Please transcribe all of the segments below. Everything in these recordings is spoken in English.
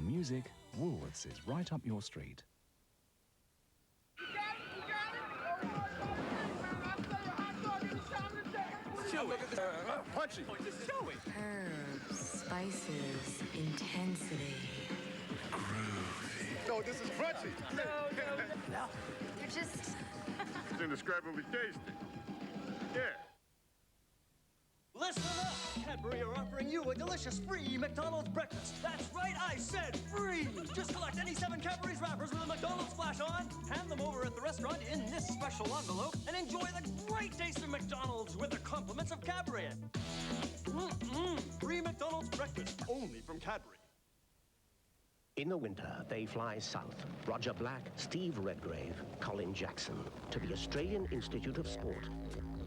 music, Woolworths is right up your street. You got it? You got it? I'll say a hot dog any time of the day. Look at this. Punchy. Just show it. Herbs, spices, intensity. Groovy. No, this is crunchy. No. You're just... It's indescribably tasty. Yeah. Listen up! Cadbury are offering you a delicious free McDonald's breakfast. That's right, I said free! Just collect any 7 Cadbury's wrappers with a McDonald's flash on, hand them over at the restaurant in this special envelope, and enjoy the great taste of McDonald's with the compliments of Cadbury. Free McDonald's breakfast, only from Cadbury. In the winter, they fly south. Roger Black, Steve Redgrave, Colin Jackson, to the Australian Institute of Sport.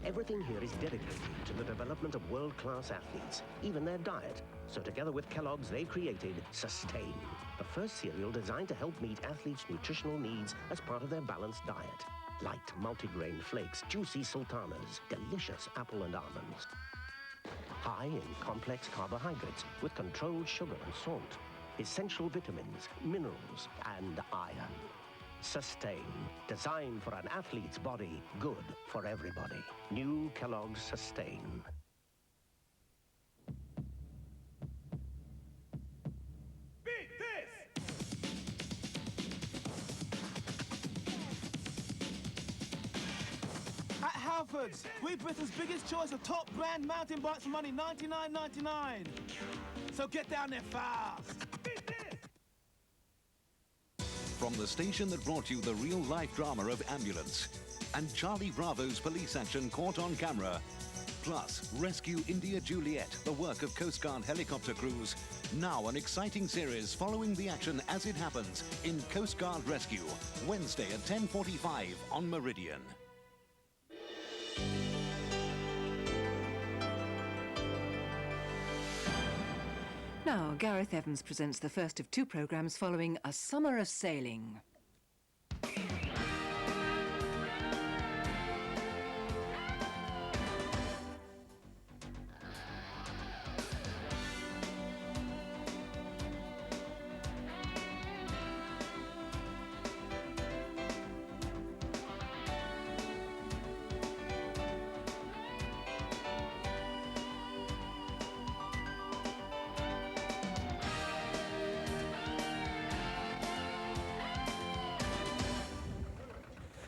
Everything here is dedicated to the development of world-class athletes, even their diet. So together with Kellogg's, they've created Sustain, the first cereal designed to help meet athletes' nutritional needs as part of their balanced diet. Light multigrain flakes, juicy sultanas, delicious apple and almonds. High in complex carbohydrates with controlled sugar and salt. Essential vitamins, minerals, and iron. Sustain, designed for an athlete's body, good for everybody. New Kellogg's Sustain. Beat this! At Halfords, we're Britain's biggest choice of top brand mountain bikes for only $99.99. So get down there fast. From the station that brought you the real-life drama of Ambulance and Charlie Bravo's police action caught on camera, plus Rescue India Juliet, the work of Coast Guard helicopter crews, now an exciting series following the action as it happens in Coast Guard Rescue, Wednesday at 10:45 on Meridian. Now, Gareth Evans presents the first of 2 programmes following A Summer of Sailing.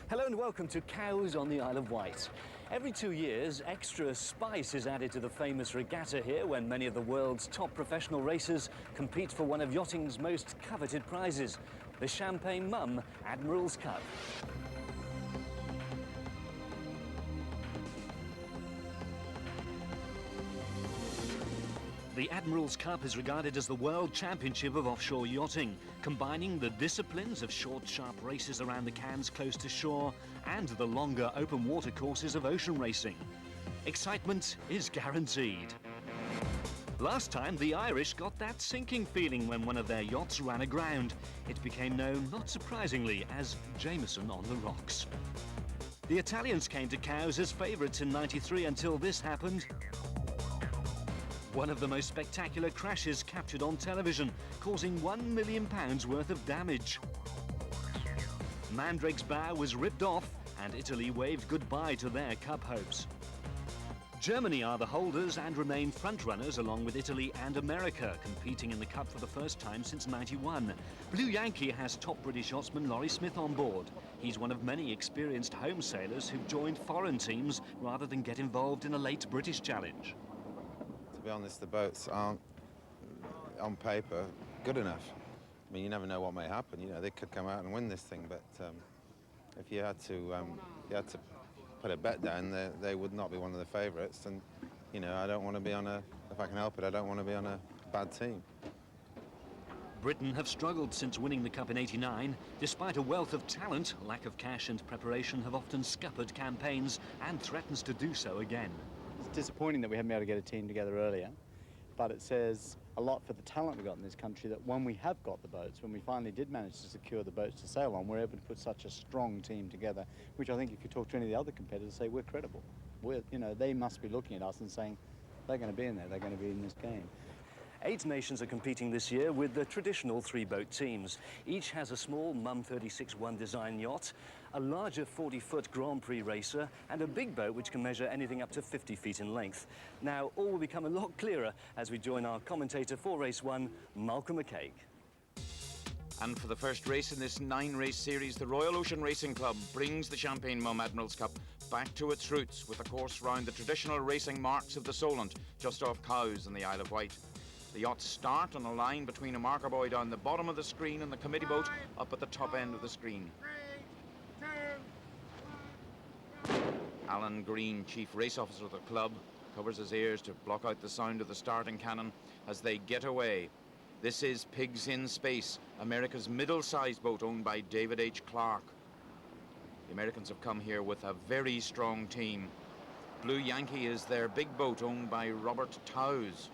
Hello and welcome to Cows on the Isle of Wight. Every 2 years, extra spice is added to the famous regatta here when many of the world's top professional racers compete for one of yachting's most coveted prizes, the Champagne Mum Admirals Cup. The Admirals Cup is regarded as the World Championship of offshore yachting, combining the disciplines of short, sharp races around the cans close to shore and the longer open water courses of ocean racing. Excitement is guaranteed. Last time, the Irish got that sinking feeling when one of their yachts ran aground. It became known, not surprisingly, as Jameson on the rocks. The Italians came to Cows as favourites in '93 until this happened. One of the most spectacular crashes captured on television, causing £1 million worth of damage. Mandrake's bow was ripped off and Italy waved goodbye to their cup hopes. Germany are the holders and remain frontrunners along with Italy and America, competing in the Cup for the first time since '91. Blue Yankee has top British yachtsman Laurie Smith on board. He's one of many experienced home sailors who've joined foreign teams rather than get involved in a late British challenge. To be honest, the boats aren't, on paper, good enough. I mean, you never know what may happen. You know, they could come out and win this thing, but if you had to put a bet down, they would not be one of the favourites. And, you know, I don't want to be on if I can help it, I don't want to be on a bad team. Britain have struggled since winning the Cup in '89. Despite a wealth of talent, lack of cash and preparation have often scuppered campaigns and threatens to do so again. It's disappointing that we haven't been able to get a team together earlier, but it says a lot for the talent we've got in this country that when we have got the boats, when we finally did manage to secure the boats to sail on, we're able to put such a strong team together, which I think if you talk to any of the other competitors, say we're credible. You know, they must be looking at us and saying they're going to be in there, they're going to be in this game. 8 nations are competing this year with the traditional 3-boat teams. Each has a small Mum 36-1 design yacht, a larger 40-foot Grand Prix racer, and a big boat which can measure anything up to 50 feet in length. Now, all will become a lot clearer as we join our commentator for Race 1, Malcolm McCaig. And for the first race in this 9-race series, the Royal Ocean Racing Club brings the Champagne Mum Admirals Cup back to its roots with a course round the traditional racing marks of the Solent, just off Cowes in the Isle of Wight. The yachts start on a line between a marker buoy down the bottom of the screen and the committee boat up at the top end of the screen. Alan Green, chief race officer of the club, covers his ears to block out the sound of the starting cannon as they get away. This is Pigs in Space, America's middle-sized boat owned by David H. Clark. The Americans have come here with a very strong team. Blue Yankee is their big boat owned by Robert Towes.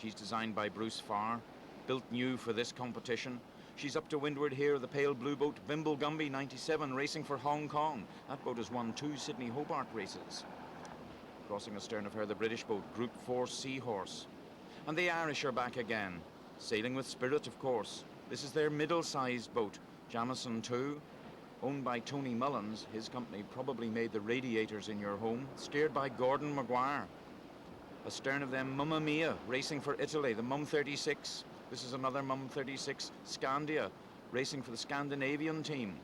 She's designed by Bruce Farr, built new for this competition. She's up to windward here of the pale blue boat Bimble Gumby 97 racing for Hong Kong. That boat has won 2 Sydney Hobart races. Crossing astern of her, the British boat Group 4 Seahorse. And the Irish are back again. Sailing with Spirit, of course. This is their middle-sized boat, Jamison 2, owned by Tony Mullins. His company probably made the radiators in your home. Steered by Gordon Maguire. Astern of them, Mamma Mia, racing for Italy, the Mum 36. This is another Mum 36, Scandia, racing for the Scandinavian team.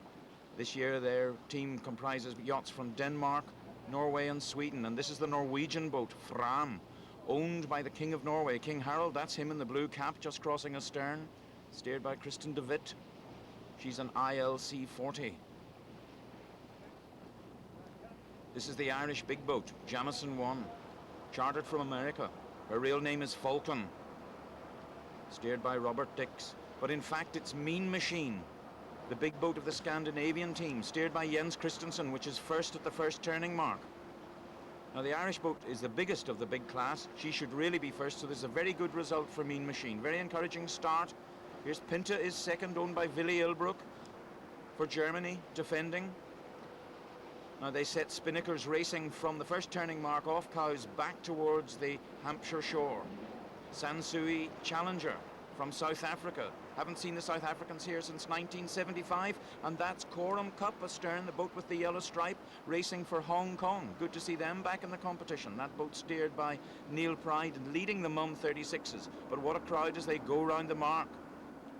This year their team comprises yachts from Denmark, Norway and Sweden. And this is the Norwegian boat, Fram, owned by the King of Norway, King Harald. That's him in the blue cap just crossing astern, steered by Kristen de Witt. She's an ILC 40. This is the Irish big boat, Jamison 1, chartered from America. Her real name is Falkland, steered by Robert Dix. But in fact, it's Mean Machine, the big boat of the Scandinavian team, steered by Jens Christensen, which is first at the first turning mark. Now, the Irish boat is the biggest of the big class. She should really be first, so there's a very good result for Mean Machine. Very encouraging start. Here's Pinta is second, owned by Willy Ilbruck for Germany, defending. Now, they set Spinnakers racing from the first turning mark off Cowes back towards the Hampshire shore. Sansui Challenger from South Africa. Haven't seen the South Africans here since 1975. And that's Coram Cup astern, the boat with the yellow stripe, racing for Hong Kong. Good to see them back in the competition. That boat steered by Neil Pride and leading the Mum 36s. But what a crowd as they go round the mark.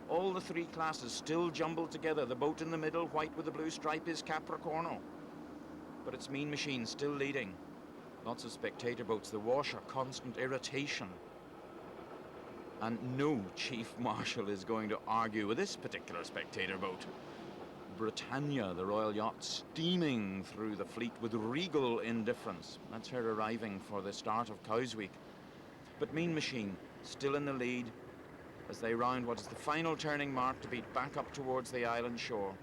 All the 3 classes still jumbled together. The boat in the middle, white with the blue stripe, is Capricorno. But it's Mean Machine still leading. Lots of spectator boats. The wash are constant irritation. And no chief marshal is going to argue with this particular spectator boat. Britannia, the royal yacht, steaming through the fleet with regal indifference. That's her arriving for the start of Cowes Week. But Mean Machine still in the lead as they round what is the final turning mark to beat back up towards the island shore.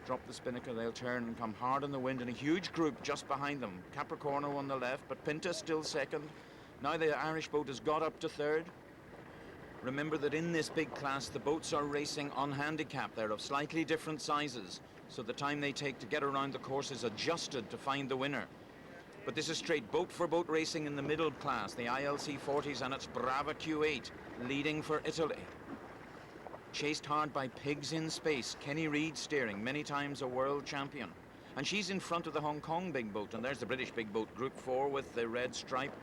Drop the spinnaker, they'll turn and come hard in the wind in a huge group just behind them. Capricorno on the left, but Pinta still second. Now the Irish boat has got up to third. Remember that in this big class, the boats are racing on handicap. They're of slightly different sizes, so the time they take to get around the course is adjusted to find the winner. But this is straight boat-for-boat racing in the middle class, the ILC 40s, and it's Brava Q8 leading for Italy. Chased hard by Pigs in Space, Kenny Reid steering, many times a world champion. And she's in front of the Hong Kong big boat, and there's the British big boat, Group 4 with the red stripe.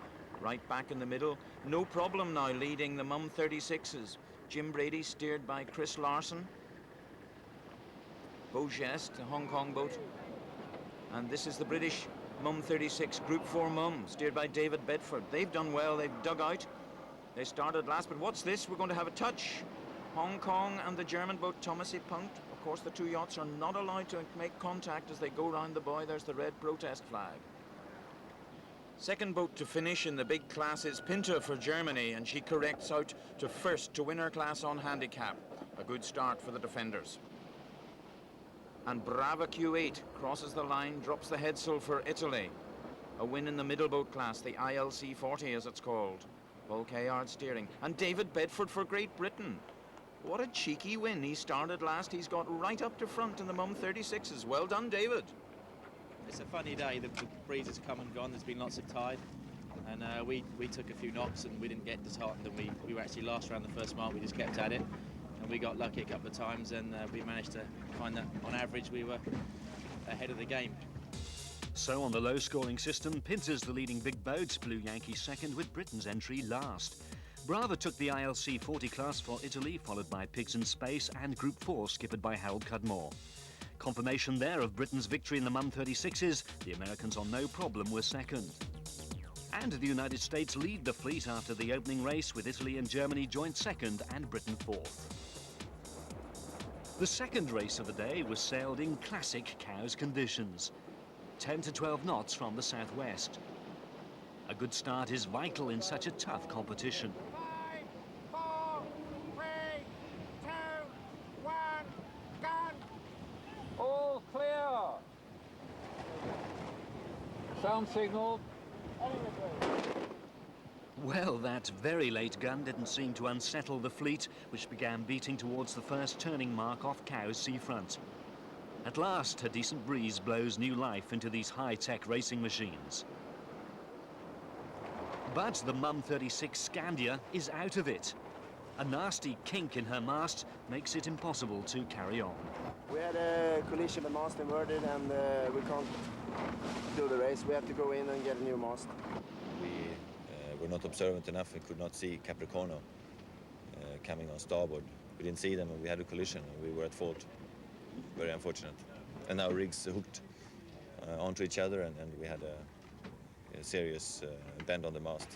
Right back in the middle. No problem now leading the Mum 36s. Jim Brady steered by Chris Larson. Beaugest, the Hong Kong boat. And this is the British Mum 36 Group 4 Mum, steered by David Bedford. They've done well, they've dug out. They started last, but what's this? We're going to have a touch. Hong Kong and the German boat Thomas Punkt. Of course, the 2 yachts are not allowed to make contact as they go round the buoy. There's the red protest flag. Second boat to finish in the big class is Pinta for Germany, and she corrects out to first to win her class on handicap. A good start for the defenders. And Brava Q8 crosses the line, drops the headsail for Italy. A win in the middle boat class, the ILC 40 as it's called. Paul Kayard steering. And David Bedford for Great Britain. What a cheeky win. He started last. He's got right up to front in the Mum 36s. Well done, David. It's a funny day. The breeze has come and gone. There's been lots of tide. and we took a few knocks and we didn't get disheartened, and we were actually last around the first mile. We just kept at it, and we got lucky a couple of times, and we managed to find that on average we were ahead of the game. So on the low-scoring system, Pinter's the leading big boat, Blue Yankee second with Britain's entry last. Brava took the ILC 40 class for Italy, followed by Pigs in Space and Group 4, skippered by Harold Cudmore. Confirmation there of Britain's victory in the Mum 36s. The Americans on no problem were second. And the United States lead the fleet after the opening race, with Italy and Germany joint second and Britain fourth. The second race of the day was sailed in classic Cowes conditions. 10 to 12 knots from the southwest. A good start is vital in such a tough competition. 5, 4, 3, 2, 1, gun! All clear! Sound signal. Well, that very late gun didn't seem to unsettle the fleet, which began beating towards the first turning mark off Cowes seafront. At last, a decent breeze blows new life into these high-tech racing machines. But the Mum 36 Scandia is out of it. A nasty kink in her mast makes it impossible to carry on. We had a collision, the mast inverted, and we can't do the race. We have to go in and get a new mast. We were not observant enough. We could not see Capricorno coming on starboard. We didn't see them, and we had a collision, and we were at fault. Very unfortunate. And our rigs hooked onto each other, and we had a serious bend on the mast.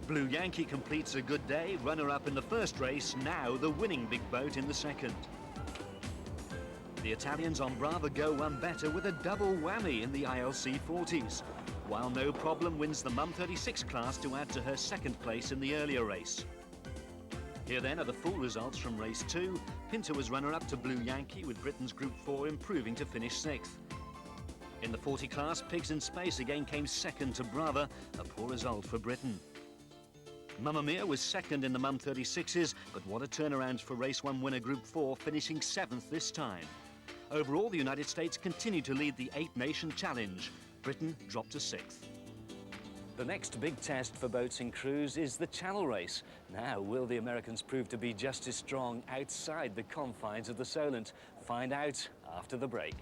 Blue Yankee completes a good day, runner-up in the first race, now the winning big boat in the second. The Italians on Brava go one better with a double whammy in the ILC 40s, while No Problem wins the Mum 36 class to add to her second place in the earlier race. Here then are the full results from race 2. Pinter was runner-up to Blue Yankee, with Britain's Group 4 improving to finish 6th. In the 40 class, Pigs in Space again came second to Brava, a poor result for Britain. Mamma Mia was second in the Mum 36s, but what a turnaround for Race 1 winner Group 4, finishing 7th this time. Overall, the United States continued to lead the 8-nation challenge. Britain dropped to 6th. The next big test for boats and crews is the Channel Race. Now, will the Americans prove to be just as strong outside the confines of the Solent? Find out after the break.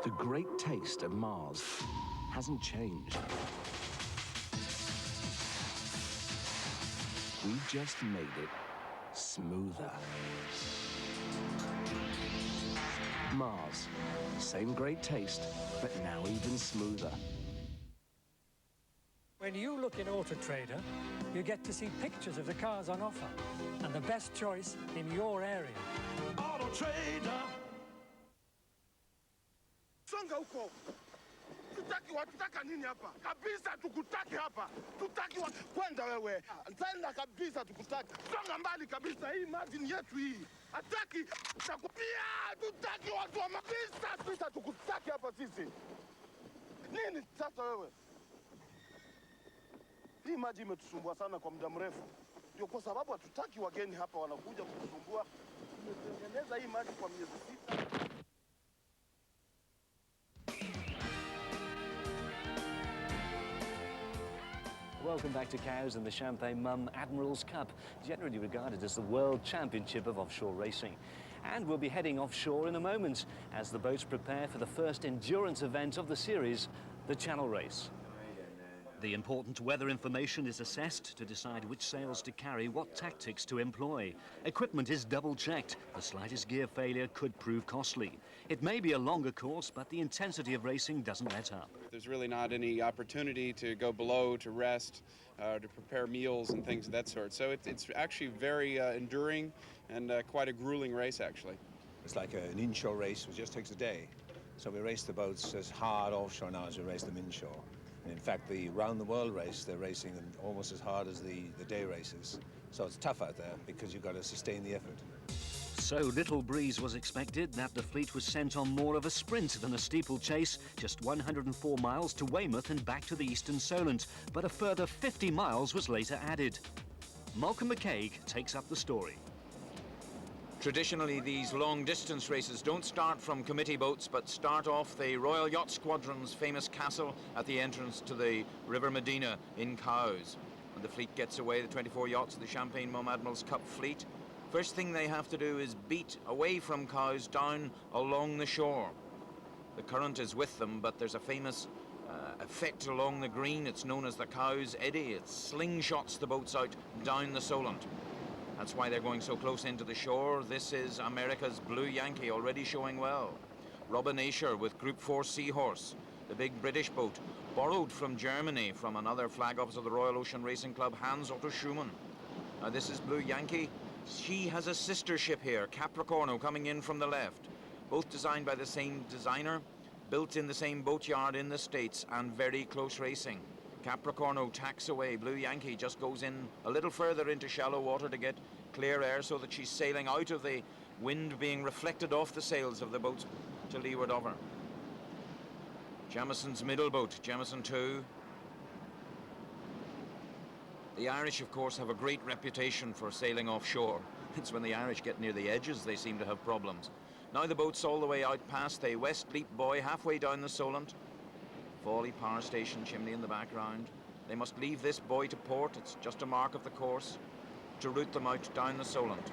The great taste of Mars hasn't changed. We've just made it smoother. Mars, same great taste, but now even smoother. When you look in Auto Trader, you get to see pictures of the cars on offer and the best choice in your area. Auto Trader! Songa huko. Tutaki nini hapa? Kabisa tukutaki hapa. Tutaki kwenda wewe. Ntaenda kabisa tukutaki. Songa mbali kabisa, hii maji ni yetu hii. Hataki takupia, tutaki watu wa mabisa. Sisi tukutaki hapa sisi. Nini sasa wewe? Hii maji imetusumbua sana kwa muda mrefu. Ndio kwa sababu hatutaki wageni hapa wanakuja kutusumbua. Tumetengeneza hii maji kwa miezi 6. Welcome back to Cows and the Champagne Mum Admirals Cup, generally regarded as the World Championship of Offshore Racing. And we'll be heading offshore in a moment as the boats prepare for the first endurance event of the series, the Channel Race. The important weather information is assessed to decide which sails to carry, what tactics to employ. Equipment is double-checked. The slightest gear failure could prove costly. It may be a longer course, but the intensity of racing doesn't let up. There's really not any opportunity to go below, to rest, to prepare meals and things of that sort. So it's actually very enduring and quite a grueling race, actually. It's like an inshore race, which just takes a day. So we race the boats as hard offshore now as we race them inshore. And in fact, the round-the-world race, they're racing them almost as hard as the day races. So it's tough out there because you've got to sustain the effort. So little breeze was expected that the fleet was sent on more of a sprint than a steeplechase, just 104 miles to Weymouth and back to the eastern Solent, but a further 50 miles was later added. Malcolm McCaig takes up the story. Traditionally, these long-distance races don't start from committee boats, but start off the Royal Yacht Squadron's famous castle at the entrance to the River Medina in Cowes. When the fleet gets away, the 24 yachts of the Champagne Mum Admirals Cup fleet, first thing they have to do is beat away from Cowes down along the shore. The current is with them, but there's a famous effect along the green. It's known as the Cowes Eddy. It slingshots the boats out down the Solent. That's why they're going so close into the shore. This is America's Blue Yankee, already showing well. Robin Asher with Group 4 Seahorse, the big British boat, borrowed from Germany from another flag officer of the Royal Ocean Racing Club, Hans Otto Schumann. Now this is Blue Yankee. She has a sister ship here, Capricorno, coming in from the left. Both designed by the same designer, built in the same boatyard in the States, and very close racing. Capricorno tacks away. Blue Yankee just goes in a little further into shallow water to get clear air so that she's sailing out of the wind being reflected off the sails of the boats to leeward of her. Jamison's middle boat, Jamison 2. The Irish, of course, have a great reputation for sailing offshore. It's when the Irish get near the edges they seem to have problems. Now the boat's all the way out past the West Leap Buoy, halfway down the Solent. Fawley Power Station chimney in the background. They must leave this buoy to port. It's just a mark of the course to route them out down the Solent.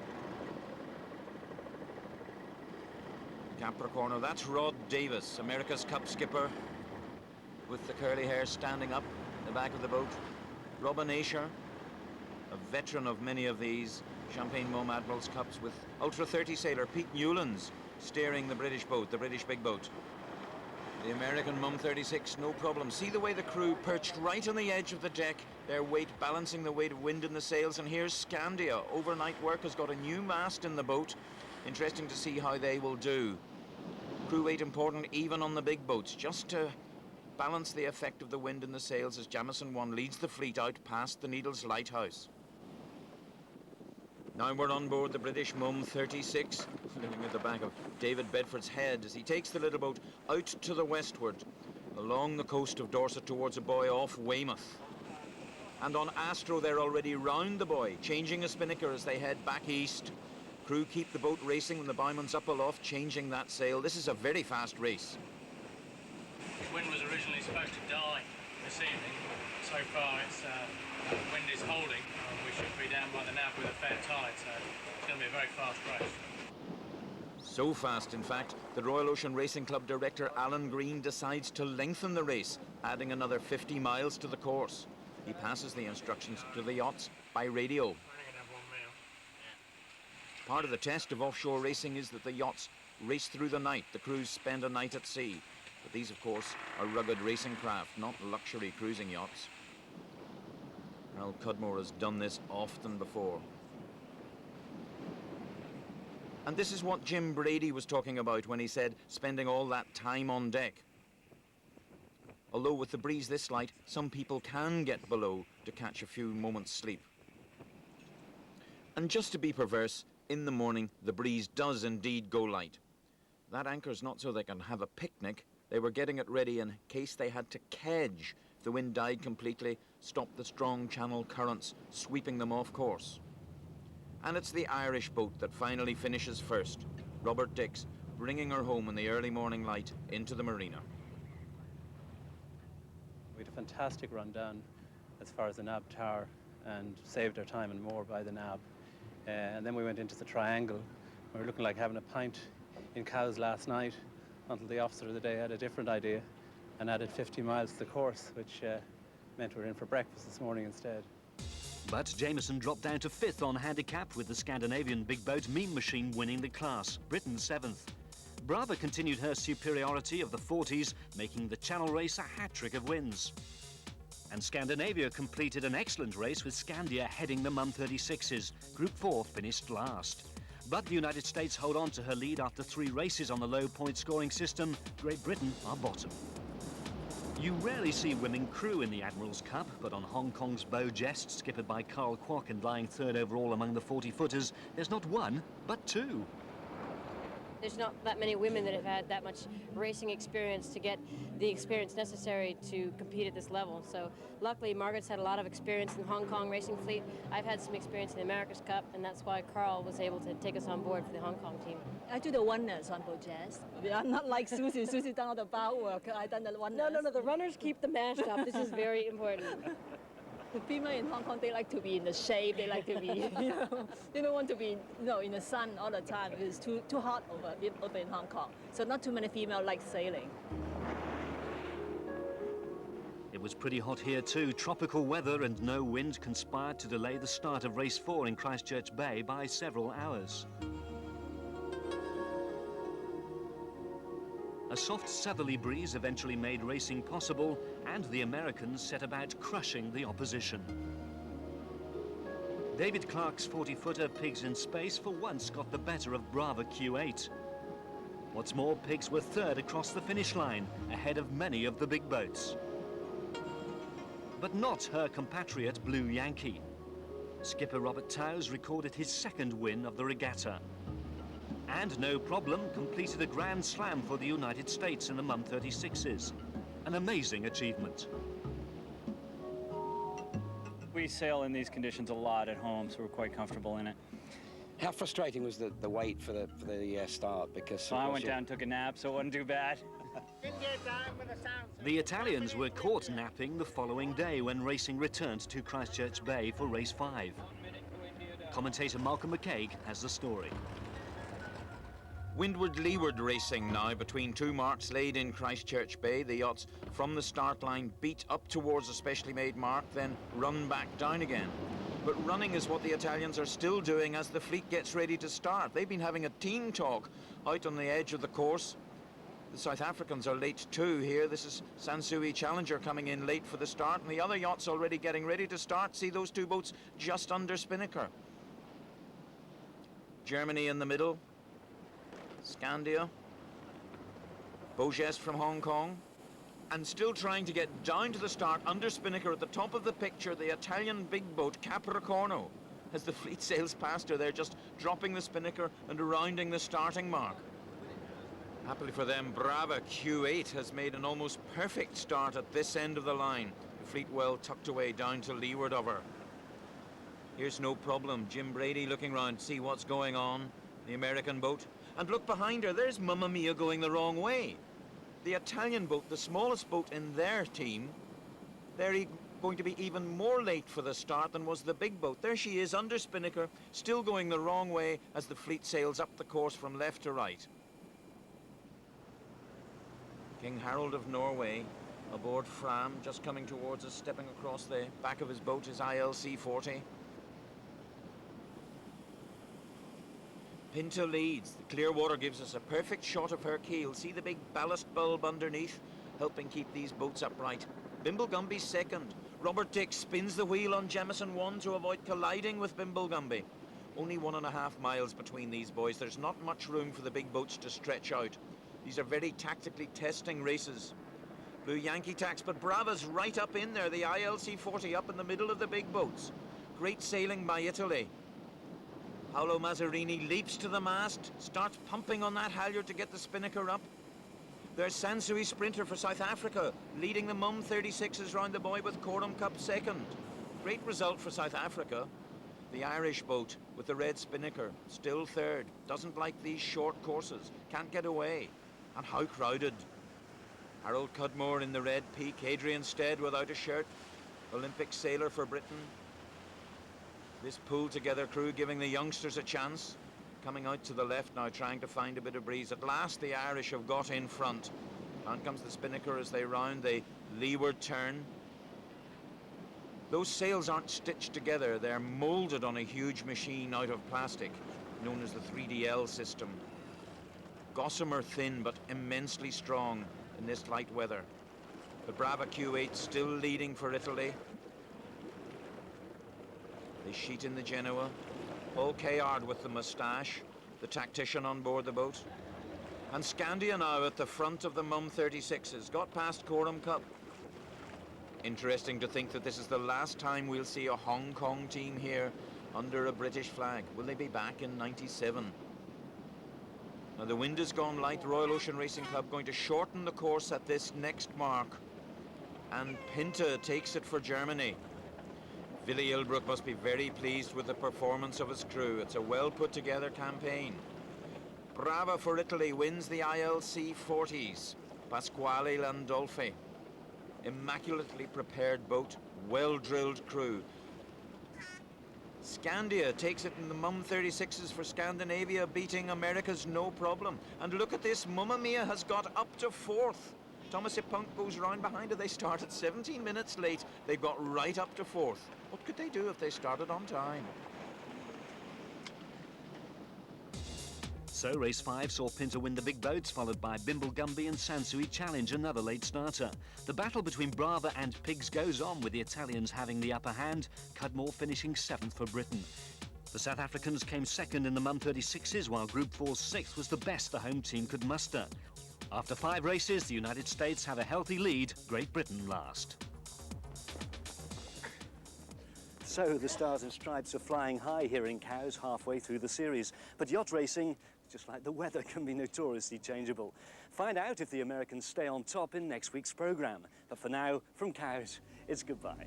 Capricorno, that's Rod Davis, America's Cup skipper, with the curly hair standing up in the back of the boat. Robin Asher, a veteran of many of these Champagne Mum Admirals Cups, with Ultra 30 sailor Pete Newlands steering the British boat, the British big boat. The American Mum 36, no problem. See the way the crew perched right on the edge of the deck, their weight balancing the weight of wind in the sails. And here's Scandia. Overnight work has got a new mast in the boat. Interesting to see how they will do. Crew weight important even on the big boats, just to balance the effect of the wind in the sails as Jamison 1 leads the fleet out past the Needles Lighthouse. Now we're on board the British Mum 36, looking at the back of David Bedford's head as he takes the little boat out to the westward, along the coast of Dorset towards a buoy off Weymouth. And on Astro they're already round the buoy, changing a spinnaker as they head back east. Crew keep the boat racing when the bowman's up aloft, changing that sail. This is a very fast race. The wind was originally supposed to die this evening. So far the wind is holding. We should be down by the nav with a fair tide, so it's going to be a very fast race. So fast, in fact, the Royal Ocean Racing Club director Alan Green decides to lengthen the race, adding another 50 miles to the course. He passes the instructions to the yachts by radio. Part of the test of offshore racing is that the yachts race through the night. The crews spend a night at sea. But these, of course, are rugged racing craft, not luxury cruising yachts. Harold Cudmore has done this often before. And this is what Jim Brady was talking about when he said spending all that time on deck. Although with the breeze this light, some people can get below to catch a few moments' sleep. And just to be perverse, in the morning the breeze does indeed go light. That anchor's not so they can have a picnic. They were getting it ready in case they had to kedge if the wind died completely stop the strong channel currents sweeping them off course. And it's the Irish boat that finally finishes first, Robert Dix, bringing her home in the early morning light into the marina. We had a fantastic run down as far as the Nab Tower and saved our time and more by the Nab. And then we went into the Triangle. We were looking like having a pint in Cowes last night until the officer of the day had a different idea and added 50 miles to the course, which meant we were in for breakfast this morning instead. But Jameson dropped down to 5th on handicap with the Scandinavian big boat Mean Machine winning the class, Britain 7th. Brava continued her superiority of the 40s, making the Channel race a hat-trick of wins. And Scandinavia completed an excellent race with Scandia heading the Mum 36s. Group 4 finished last. But the United States hold on to her lead after 3 races on the low point scoring system. Great Britain are bottom. You rarely see women crew in the Admirals Cup, but on Hong Kong's Beau Jest, skippered by Carl Kwok and lying 3rd overall among the 40-footers, there's not 1, but 2. There's not that many women that have had that much racing experience to get the experience necessary to compete at this level. So luckily, Margaret's had a lot of experience in the Hong Kong racing fleet. I've had some experience in the America's Cup, and that's why Carl was able to take us on board for the Hong Kong team. I do the runners on Beau Jest. I'm not like Susie. Susie done all the bow work. I done the runners. No, the runners keep the mast up. This is very important. The female in Hong Kong, they like to be in the shade. They like to be, they don't want to be, in the sun all the time. It's too hot over in Hong Kong. So not too many females like sailing. It was pretty hot here too. Tropical weather and no wind conspired to delay the start of race 4 in Christchurch Bay by several hours. A soft southerly breeze eventually made racing possible, and the Americans set about crushing the opposition. David Clark's 40-footer Pigs in Space for once got the better of Brava Q8. What's more, Pigs were 3rd across the finish line, ahead of many of the big boats. But not her compatriot Blue Yankee. Skipper Robert Towse recorded his 2nd win of the regatta. And no problem, completed a Grand Slam for the United States in the Mum 36s. An amazing achievement. We sail in these conditions a lot at home, so we're quite comfortable in it. How frustrating was the wait for the start? Because I went down and took a nap, so it wasn't too bad. The Italians were caught napping the following day when racing returned to Christchurch Bay for race 5. Commentator Malcolm McCaig has the story. Windward-leeward racing now between 2 marks laid in Christchurch Bay. The yachts from the start line beat up towards a specially made mark, then run back down again. But running is what the Italians are still doing as the fleet gets ready to start. They've been having a team talk out on the edge of the course. The South Africans are late too here. This is Sansui Challenger coming in late for the start, and the other yachts already getting ready to start. See those 2 boats just under Spinnaker. Germany in the middle. Scandia, Beau Jest from Hong Kong, and still trying to get down to the start under Spinnaker at the top of the picture, the Italian big boat Capricorno. As the fleet sails past her, they're just dropping the Spinnaker and rounding the starting mark. Happily for them, Brava Q8 has made an almost perfect start at this end of the line. The fleet well tucked away down to leeward of her. Here's no problem. Jim Brady looking round to see what's going on. The American boat. And look behind her, there's Mamma Mia going the wrong way. The Italian boat, the smallest boat in their team, they're going to be even more late for the start than was the big boat. There she is under Spinnaker, still going the wrong way as the fleet sails up the course from left to right. King Harold of Norway aboard Fram, just coming towards us, stepping across the back of his boat, his ILC 40. Pinto leads. The clear water gives us a perfect shot of her keel. See the big ballast bulb underneath, helping keep these boats upright. Bimblegumby's 2nd. Robert Dix spins the wheel on Jameson 1 to avoid colliding with Bimblegumby. Only 1.5 miles between these boys. There's not much room for the big boats to stretch out. These are very tactically testing races. Blue Yankee tacks, but Brava's right up in there. The ILC 40 up in the middle of the big boats. Great sailing by Italy. Paolo Mazzarini leaps to the mast, starts pumping on that halyard to get the Spinnaker up. There's Sansui Sprinter for South Africa, leading the Mum 36s round the buoy with Coram Cup second. Great result for South Africa. The Irish boat with the red spinnaker, still third. Doesn't like these short courses, can't get away. And how crowded. Harold Cudmore in the red peak, Adrian Stead without a shirt. Olympic sailor for Britain. This pulled together crew giving the youngsters a chance. Coming out to the left now, trying to find a bit of breeze. At last the Irish have got in front. Down comes the spinnaker as they round the leeward turn. Those sails aren't stitched together, they're moulded on a huge machine out of plastic, known as the 3DL system. Gossamer thin, but immensely strong in this light weather. The Brava Q8 still leading for Italy. They sheet in the Genoa. Paul Kayard with the moustache, the tactician on board the boat. And Scandia now at the front of the Mum 36s, got past Coram Cup. Interesting to think that this is the last time we'll see a Hong Kong team here under a British flag. Will they be back in '97? Now the wind has gone light. Royal Ocean Racing Club going to shorten the course at this next mark. And Pinta takes it for Germany. Willy Ilbruck must be very pleased with the performance of his crew. It's a well put together campaign. Brava for Italy wins the ILC 40s. Pasquale Landolfi. Immaculately prepared boat, well-drilled crew. Scandia takes it in the Mum 36s for Scandinavia, beating America's No Problem. And look at this, Mamma Mia has got up to fourth. Thomas Ipunk goes round behind her. They started 17 minutes late. They've got right up to fourth. What could they do if they started on time? So race 5 saw Pinta win the big boats, followed by Bimble Gumby and Sansui challenge another late starter. The battle between Brava and Pigs goes on, with the Italians having the upper hand, Cudmore finishing 7th for Britain. The South Africans came second in the Mum 36s, while Group 4's 6th was the best the home team could muster. After 5 races, the United States have a healthy lead, Great Britain last. So the stars and stripes are flying high here in Cowes halfway through the series. But yacht racing, just like the weather, can be notoriously changeable. Find out if the Americans stay on top in next week's programme. But for now, from Cowes, it's goodbye.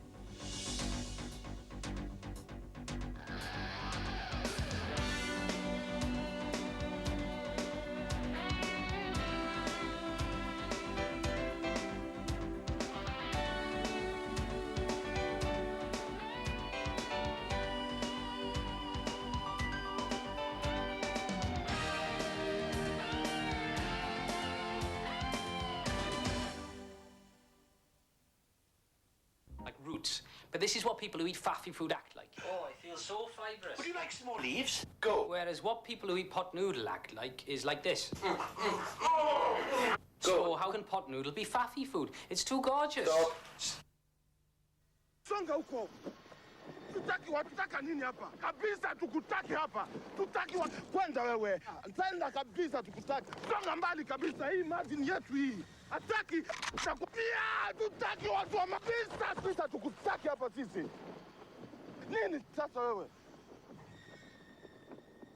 But this is what people who eat faffy food act like. Oh, I feel so fibrous. Would you like some more leaves? Go. Whereas what people who eat pot noodle act like is like this. So how can pot noodle be faffy food? It's too gorgeous. Songa huko. Tutaki watutaka nini hapa? Kabisa tukutaki hapa. Tutaki kwenda wewe. Ntaenda kabisa tukutaki. Songa mbali kabisa, hii maji ni yetu hii. Ataki takupia, tutaki watu wa mabisa. Sisi tukutaki hapa sisi. Nini sasa wewe?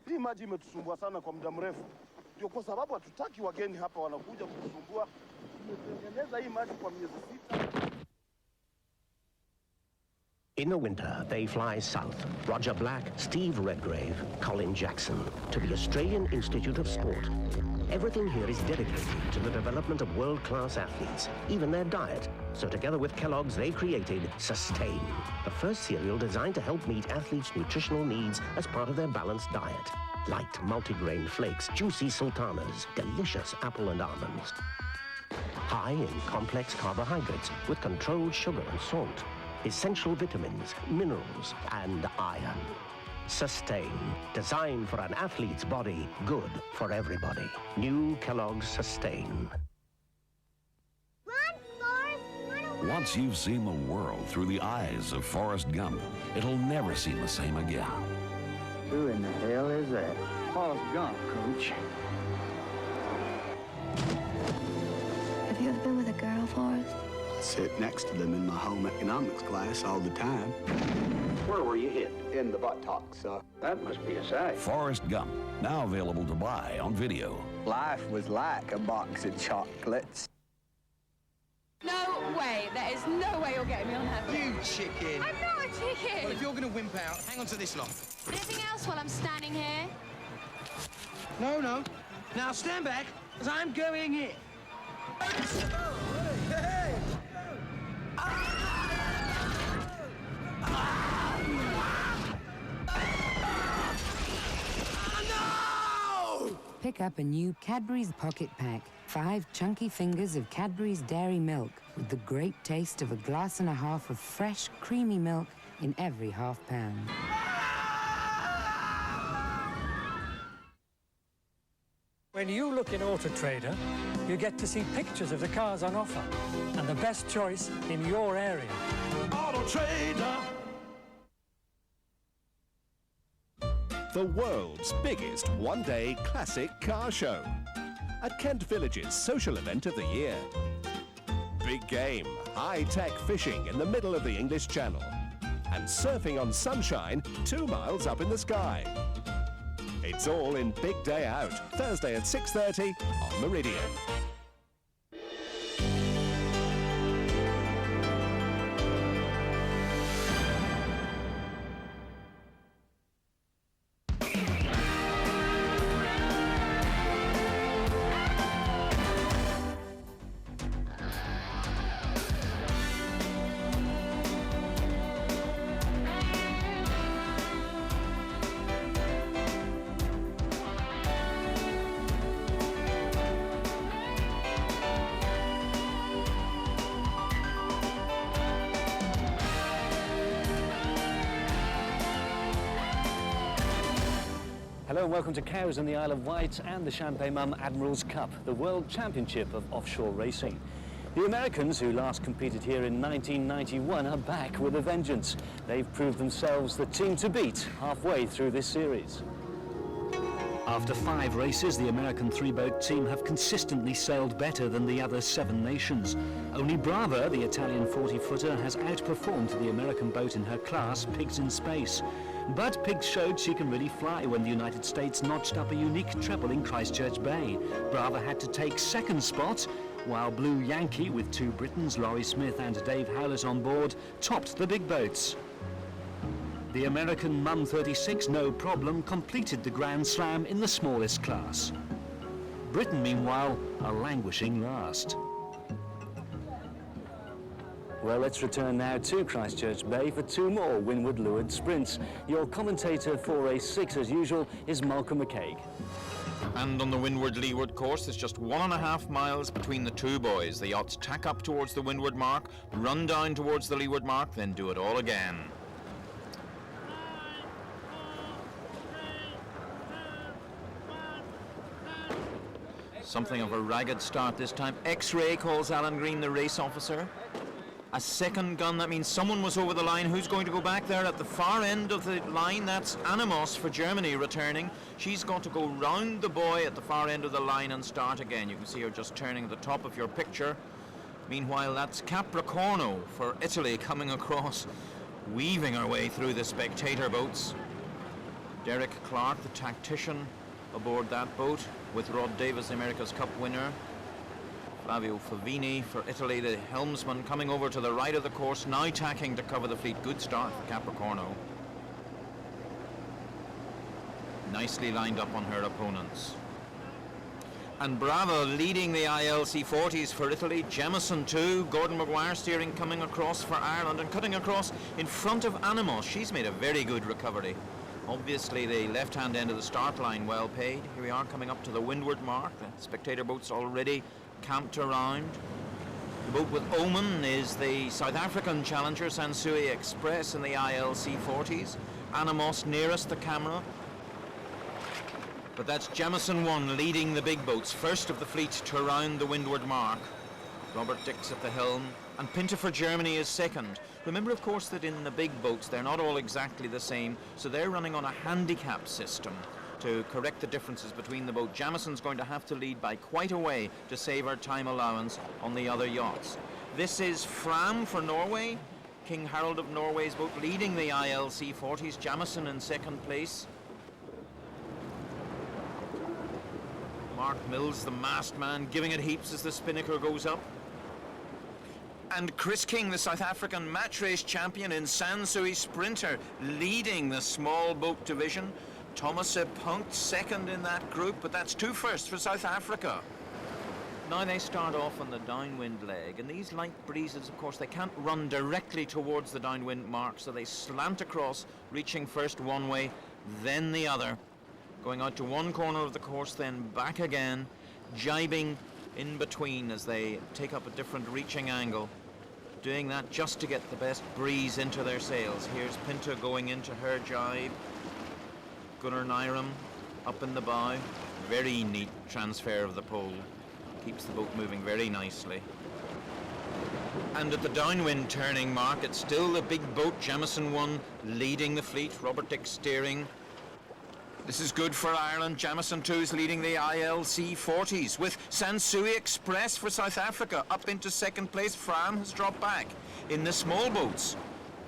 Hii maji imetusumbua sana kwa muda mrefu. Ndio kwa sababu hatutaki wageni hapa wanakuja kutusumbua. Tumetengeneza hii maji kwa miezi 6. In the winter, they fly south. Roger Black, Steve Redgrave, Colin Jackson, to the Australian Institute of Sport. Everything here is dedicated to the development of world-class athletes, even their diet. So together with Kellogg's, they created Sustain, the first cereal designed to help meet athletes' nutritional needs as part of their balanced diet. Light multigrain flakes, juicy sultanas, delicious apple and almonds. High in complex carbohydrates with controlled sugar and salt. Essential vitamins, minerals, and iron. Sustain, designed for an athlete's body, good for everybody. New Kellogg's Sustain. Once you've seen the world through the eyes of Forrest Gump, it'll never seem the same again. Who in the hell is that? Forrest Gump, Coach. Have you ever been with a girl, Forrest? I sit next to them in my home economics class all the time. Where were you hit? In the buttocks. That must be a sight. Forrest Gump, now available to buy on video. Life was like a box of chocolates. No way. There is no way you're getting me on that. You chicken. I'm not a chicken. Well, if you're going to wimp out, hang on to this lot. Anything else while I'm standing here? No, no. Now stand back, as I'm going in. Pick up a new Cadbury's Pocket Pack. 5 chunky fingers of Cadbury's Dairy Milk with the great taste of a glass and a half of fresh, creamy milk in every half pound. When you look in Auto Trader, you get to see pictures of the cars on offer and the best choice in your area. Auto Trader. The world's biggest one-day classic car show at Kent Village's social event of the year. Big game, high-tech fishing in the middle of the English Channel and surfing on sunshine 2 miles up in the sky. It's all in Big Day Out, Thursday at 6:30 on Meridian. Hello and welcome to Cows in the Isle of Wight and the Champagne Mum Admirals Cup, the World Championship of Offshore Racing. The Americans, who last competed here in 1991, are back with a vengeance. They've proved themselves the team to beat halfway through this series. After 5 races, the American 3-boat team have consistently sailed better than the other 7 nations. Only Brava, the Italian 40-footer, has outperformed the American boat in her class, Pigs in Space. But Pigs showed she can really fly when the United States notched up a unique treble in Christchurch Bay. Brava had to take 2nd spot, while Blue Yankee, with 2 Britons, Laurie Smith and Dave Howlett on board, topped the big boats. The American Mum 36, no problem, completed the Grand Slam in the smallest class. Britain, meanwhile, are languishing last. Well, let's return now to Christchurch Bay for 2 more windward leeward sprints. Your commentator for race 6, as usual, is Malcolm McCaig. And on the windward leeward course, there's just 1.5 miles between the 2 buoys. The yachts tack up towards the windward mark, run down towards the leeward mark, then do it all again. Something of a ragged start this time. X-ray, calls Alan Green, the race officer. A 2nd gun, that means someone was over the line. Who's going to go back there at the far end of the line? That's Animos for Germany returning. She's got to go round the buoy at the far end of the line and start again. You can see her just turning at the top of your picture. Meanwhile, that's Capricorno for Italy coming across, weaving her way through the spectator boats. Derek Clark, the tactician, aboard that boat with Rod Davis, the America's Cup winner. Flavio Favini for Italy, the helmsman, coming over to the right of the course, now tacking to cover the fleet. Good start for Capricorno. Nicely lined up on her opponents. And Brava leading the ILC 40s for Italy. Jemison too. Gordon Maguire steering, coming across for Ireland and cutting across in front of Animos. She's made a very good recovery. Obviously the left-hand end of the start line well paid. Here we are coming up to the windward mark. The spectator boats already camped around. The boat with Oman is the South African challenger Sansui Express in the ILC 40s. Animos nearest the camera. But that's Jamison 1 leading the big boats, first of the fleet to round the windward mark. Robert Dix at the helm, and Pinter for Germany is 2nd. Remember, of course, that in the big boats they're not all exactly the same, so they're running on a handicap system to correct the differences between the boat. Jamison's going to have to lead by quite a way to save her time allowance on the other yachts. This is Fram for Norway, King Harold of Norway's boat leading the ILC 40s. Jamison in second place. Mark Mills, the masked man, giving it heaps as the spinnaker goes up. And Chris King, the South African match race champion in Sansui Sprinter, leading the small boat division. Thomas Punkt second in that group, but that's 2 firsts for South Africa. Now they start off on the downwind leg, and these light breezes, of course, they can't run directly towards the downwind mark, so they slant across, reaching first one way, then the other, going out to one corner of the course, then back again, jibing in between as they take up a different reaching angle, doing that just to get the best breeze into their sails. Here's Pinto going into her jibe. Gunnar Nyram up in the bow. Very neat transfer of the pole. Keeps the boat moving very nicely. And at the downwind turning mark, it's still the big boat, Jamison 1, leading the fleet. Robert Dick steering. This is good for Ireland. Jamison 2 is leading the ILC 40s, with Sansui Express for South Africa up into second place. Fram has dropped back. In the small boats,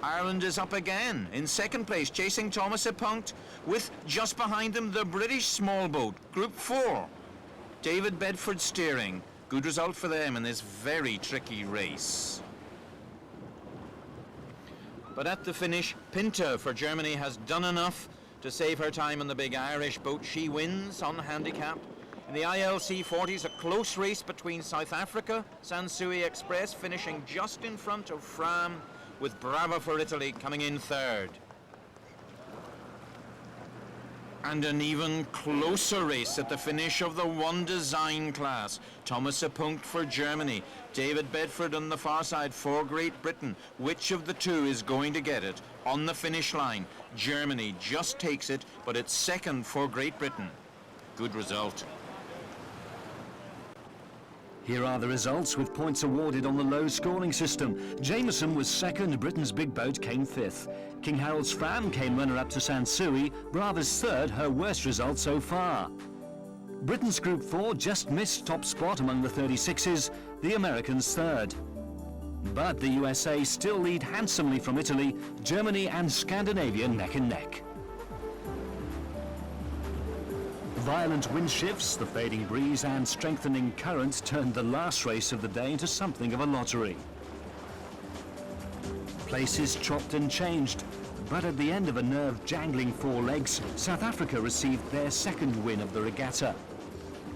Ireland is up again in second place, chasing Thomas Punkt, with just behind them the British small boat, Group 4. David Bedford steering. Good result for them in this very tricky race. But at the finish, Pinto for Germany has done enough to save her time on the big Irish boat. She wins on handicap. In the ILC 40s, a close race between South Africa, Sansui Express finishing just in front of Fram, with Brava for Italy coming in third. And an even closer race at the finish of the one design class. Thomas Punkt for Germany, David Bedford on the far side for Great Britain. Which of the two is going to get it on the finish line? Germany just takes it, but it's second for Great Britain. Good result. Here are the results with points awarded on the low scoring system. Jamison was second, Britain's big boat came fifth. King Harold's Fram came runner-up to Sansui, Brava's third, her worst result so far. Britain's Group 4 just missed top spot among the 36s, the Americans third. But the USA still lead handsomely from Italy, Germany and Scandinavia neck and neck. Violent wind shifts, the fading breeze and strengthening current turned the last race of the day into something of a lottery. Places chopped and changed, but at the end of a nerve-jangling 4 legs, South Africa received their second win of the regatta.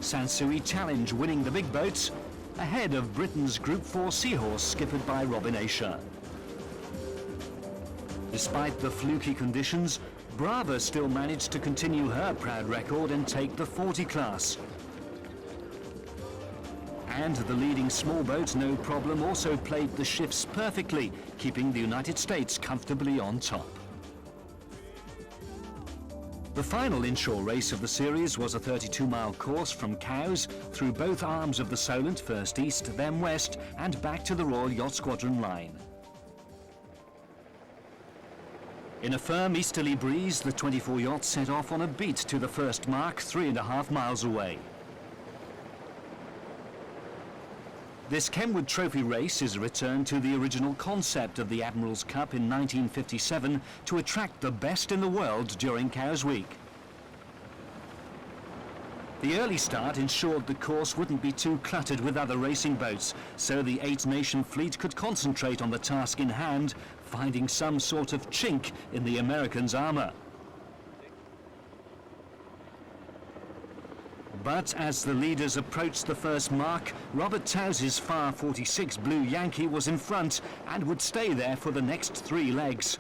Sansui Challenge winning the big boats, ahead of Britain's Group 4 Seahorse skippered by Robin Asher. Despite the fluky conditions, Brava still managed to continue her proud record and take the 40 class. And the leading small boat, no problem, also played the shifts perfectly, keeping the United States comfortably on top. The final inshore race of the series was a 32-mile course from Cowes through both arms of the Solent, first east, then west, and back to the Royal Yacht Squadron line. In a firm easterly breeze, the 24 yachts set off on a beat to the first mark 3.5 miles away. This Kenwood Trophy race is a return to the original concept of the Admirals Cup in 1957 to attract the best in the world during Cowes Week. The early start ensured the course wouldn't be too cluttered with other racing boats, so the 8-nation fleet could concentrate on the task in hand, finding some sort of chink in the Americans' armour. But as the leaders approached the first mark, Robert Tows's Far 46 Blue Yankee was in front and would stay there for the next 3 legs.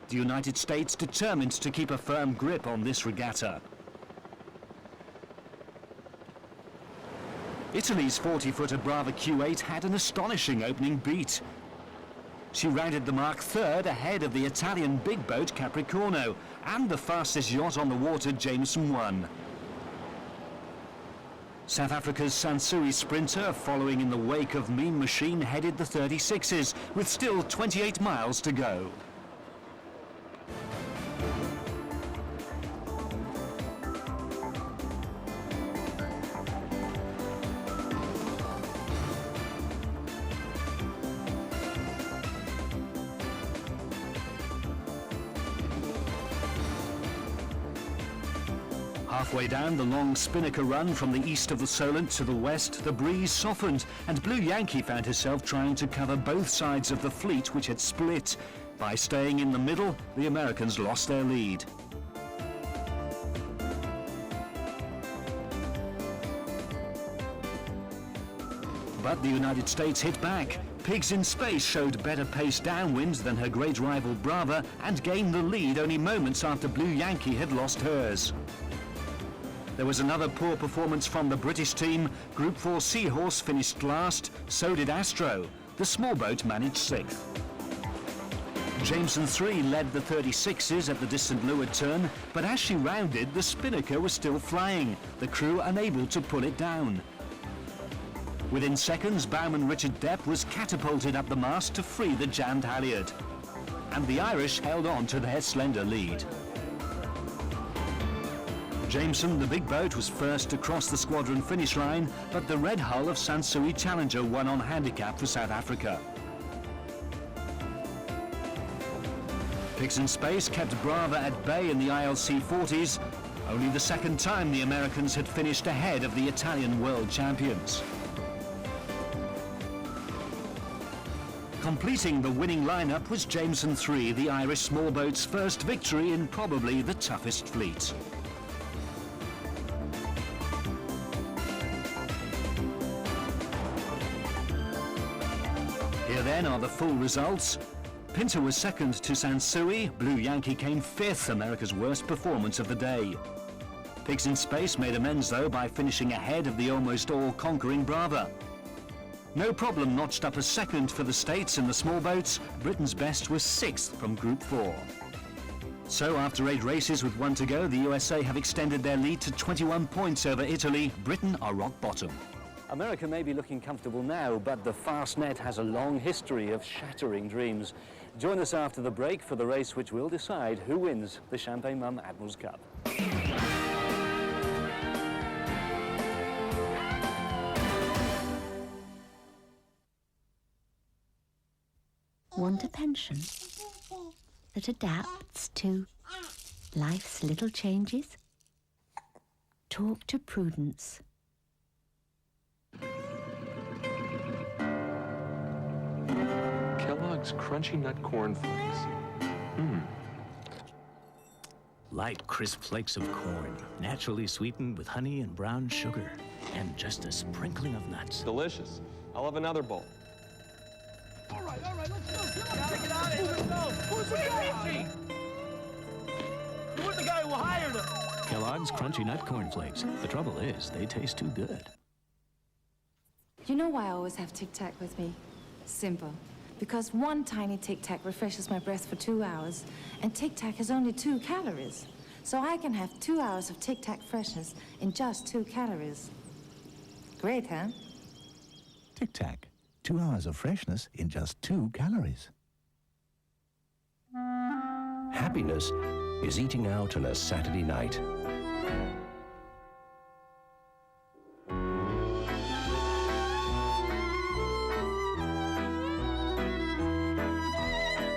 The United States determined to keep a firm grip on this regatta. Italy's 40-footer Brava Q8 had an astonishing opening beat. She rounded the mark third ahead of the Italian big boat Capricorno and the fastest yacht on the water, Jameson 1. South Africa's Sansui Sprinter, following in the wake of Mean Machine, headed the 36s with still 28 miles to go. Halfway down the long spinnaker run from the east of the Solent to the west, the breeze softened, and Blue Yankee found herself trying to cover both sides of the fleet, which had split. By staying in the middle, the Americans lost their lead. But the United States hit back. Pigs in Space showed better pace downwind than her great rival Brava and gained the lead only moments after Blue Yankee had lost hers. There was another poor performance from the British team. Group 4 Seahorse finished last, so did Astro. The small boat managed 6th. Jameson 3 led the 36s at the distant leeward turn, but as she rounded, the spinnaker was still flying, the crew unable to pull it down. Within seconds, bowman Richard Depp was catapulted up the mast to free the jammed halyard. And the Irish held on to their slender lead. Jameson, the big boat, was first to cross the squadron finish line, but the red hull of Sansui Challenger won on handicap for South Africa. Pigs in Space kept Brava at bay in the ILC 40s, only the second time the Americans had finished ahead of the Italian world champions. Completing the winning lineup was Jameson 3, the Irish small boat's first victory in probably the toughest fleet. Here then are the full results. Pinter was second to Sansui, Blue Yankee came 5th, America's worst performance of the day. Pigs in Space made amends though by finishing ahead of the almost all-conquering Brava. No Problem notched up a second for the States in the small boats. Britain's best was 6th from Group 4. So after 8 races with 1 to go, the USA have extended their lead to 21 points over Italy. Britain are rock bottom. America may be looking comfortable now, but the Fastnet has a long history of shattering dreams. Join us after the break for the race which will decide who wins the Champagne Mum Admirals Cup. Want a pension that adapts to life's little changes? Talk to Prudence. Kellogg's Crunchy Nut Corn Flakes. Light, crisp flakes of corn, naturally sweetened with honey and brown sugar, and just a sprinkling of nuts. Delicious. I'll have another bowl. All right, let's go. Gotta get out of here. Let's go. Who's the guy? Who's the guy who hired him? Kellogg's Crunchy Nut Corn Flakes. The trouble is, they taste too good. You know why I always have Tic Tac with me? Simple. Because one tiny Tic Tac refreshes my breath for 2 hours, and Tic Tac has only 2 calories. So I can have 2 hours of Tic Tac freshness in just 2 calories. Great, huh? Tic Tac. 2 hours of freshness in just 2 calories. Happiness is eating out on a Saturday night.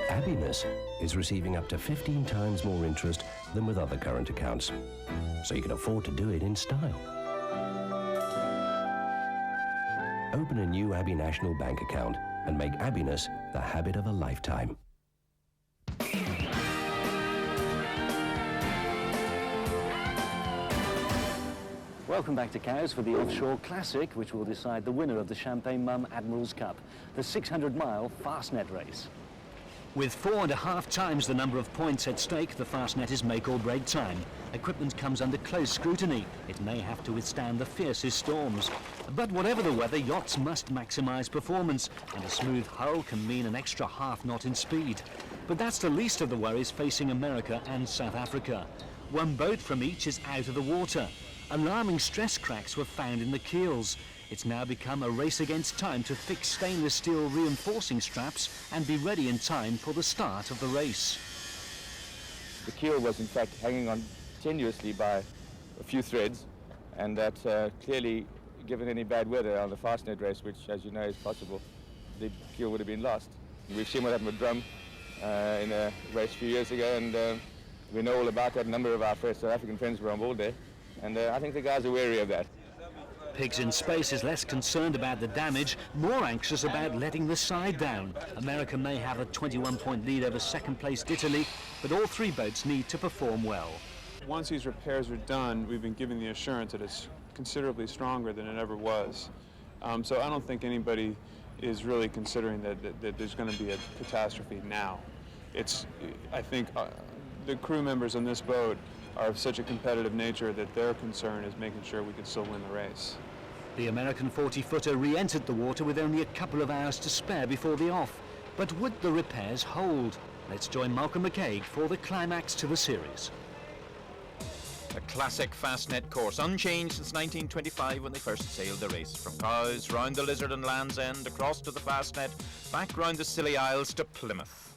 Happiness is receiving up to 15 times more interest than with other current accounts, so you can afford to do it in style. Open a new Abbey National Bank account and make Abbiness the habit of a lifetime. Welcome back to Cows for the Offshore Classic, which will decide the winner of the Champagne Mum Admirals Cup, the 600-mile Fastnet Race. With 4.5 times the number of points at stake, the Fastnet is make or break time. Equipment comes under close scrutiny. It may have to withstand the fiercest storms. But whatever the weather, yachts must maximize performance, and a smooth hull can mean an extra half knot in speed. But that's the least of the worries facing America and South Africa. One boat from each is out of the water. Alarming stress cracks were found in the keels. It's now become a race against time to fix stainless steel reinforcing straps and be ready in time for the start of the race. The keel was in fact hanging on tenuously by a few threads, and that clearly, given any bad weather on the Fastnet race, which as you know is possible, the keel would have been lost. We've seen what happened with Drum in a race a few years ago, and we know all about that. A number of our South African friends were on board there. And I think the guys are wary of that. Pigs in Space is less concerned about the damage, more anxious about letting the side down. America may have a 21-point lead over second-placed Italy, but all three boats need to perform well. Once these repairs are done, we've been given the assurance that it's considerably stronger than it ever was. So I don't think anybody is really considering that there's going to be a catastrophe now. I think the crew members on this boat are of such a competitive nature that their concern is making sure we can still win the race. The American 40-footer re-entered the water with only a couple of hours to spare before the off. But would the repairs hold? Let's join Malcolm McCaig for the climax to the series. A classic Fastnet course, unchanged since 1925 when they first sailed the race. From Cowes, round the Lizard and Land's End, across to the Fastnet, back round the Scilly Isles to Plymouth.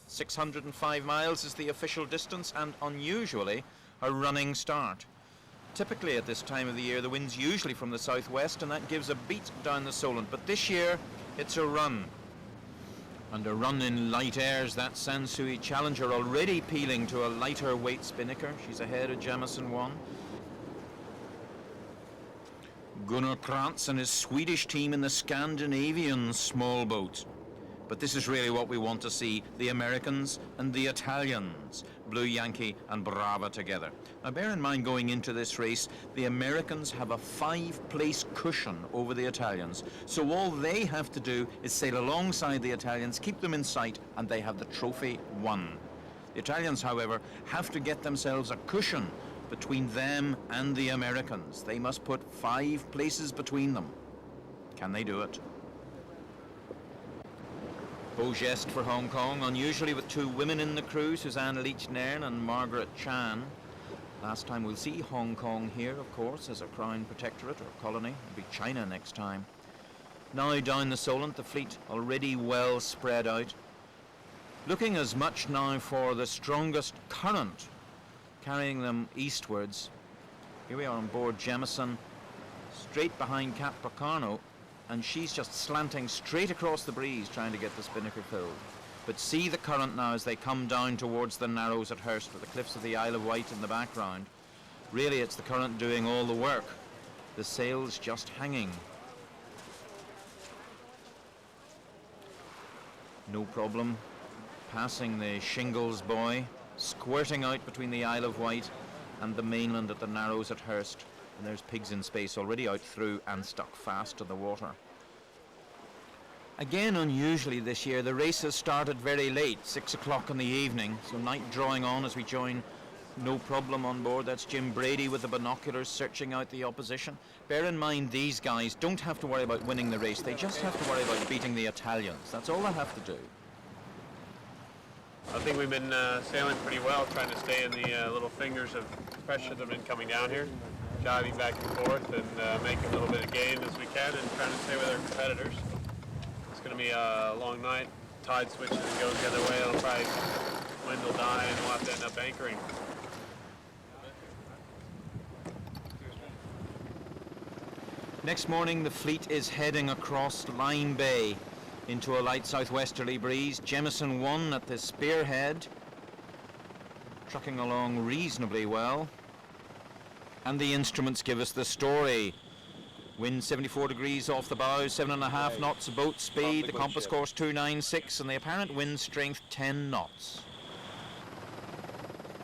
605 miles is the official distance, and unusually, a running start. Typically at this time of the year, the wind's usually from the southwest, and that gives a beat down the Solent. But this year, it's a run. And a run in light airs, that Sansui Challenger already peeling to a lighter weight spinnaker. She's ahead of Jamison 1. Gunnar Krantz and his Swedish team in the Scandinavian small boat. But this is really what we want to see, the Americans and the Italians, Blue Yankee and Brava together. Now bear in mind, going into this race, the Americans have a 5-place cushion over the Italians. So all they have to do is sail alongside the Italians, keep them in sight, and they have the trophy won. The Italians, however, have to get themselves a cushion between them and the Americans. They must put 5 places between them. Can they do it? Beau geste for Hong Kong, unusually with 2 women in the crew, Suzanne Leach-Nairn and Margaret Chan. Last time we'll see Hong Kong here, of course, as a Crown Protectorate or colony. It'll be China next time. Now down the Solent, the fleet already well spread out. Looking as much now for the strongest current, carrying them eastwards. Here we are on board Jamison, straight behind Cap Picano, and she's just slanting straight across the breeze trying to get the spinnaker filled. But see the current now as they come down towards the Narrows at Hurst with the cliffs of the Isle of Wight in the background. Really, it's the current doing all the work. The sails just hanging. No problem. Passing the Shingles buoy, squirting out between the Isle of Wight and the mainland at the Narrows at Hurst. And there's Pigs in Space already out through and stuck fast to the water. Again, unusually this year, the race has started very late, 6 o'clock in the evening, so night drawing on as we join No Problem on board. That's Jim Brady with the binoculars searching out the opposition. Bear in mind, these guys don't have to worry about winning the race, they just have to worry about beating the Italians. That's all they have to do. I think we've been sailing pretty well, trying to stay in the little fingers of pressure that have been coming down here, diving back and forth and making a little bit of gain as we can and trying to stay with our competitors. It's going to be a long night. Tide switches and goes the other way. It'll probably, wind will die and we'll have to end up anchoring. Next morning, the fleet is heading across Lyme Bay into a light southwesterly breeze. Jamison 1 at the spearhead, trucking along reasonably well. And the instruments give us the story. Wind 74 degrees off the bow, 7.5 knots boat speed, the compass course 296, and the apparent wind strength 10 knots.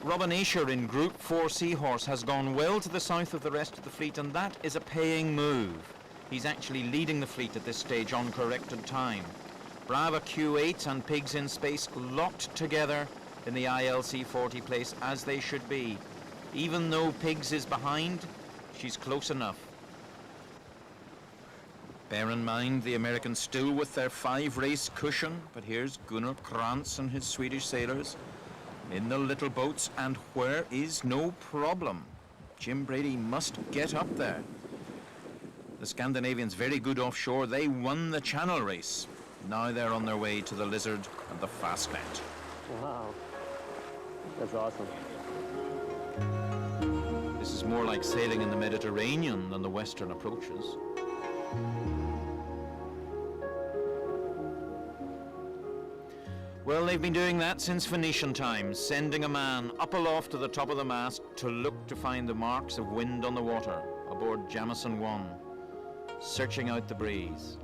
Robin Asher in Group 4 Seahorse has gone well to the south of the rest of the fleet, and that is a paying move. He's actually leading the fleet at this stage on corrected time. Brava Q8 and Pigs in Space locked together in the ILC 40 place as they should be. Even though Pigs is behind, she's close enough. Bear in mind, the Americans still with their 5-race cushion, but here's Gunnar Krantz and his Swedish sailors in the little boats, and where is No Problem? Jim Brady must get up there. The Scandinavians very good offshore. They won the Channel race. Now they're on their way to the Lizard and the Fastnet. Wow, that's awesome. This is more like sailing in the Mediterranean than the western approaches. Well, they've been doing that since Phoenician times, sending a man up aloft to the top of the mast to look to find the marks of wind on the water aboard Jamison 1, searching out the breeze.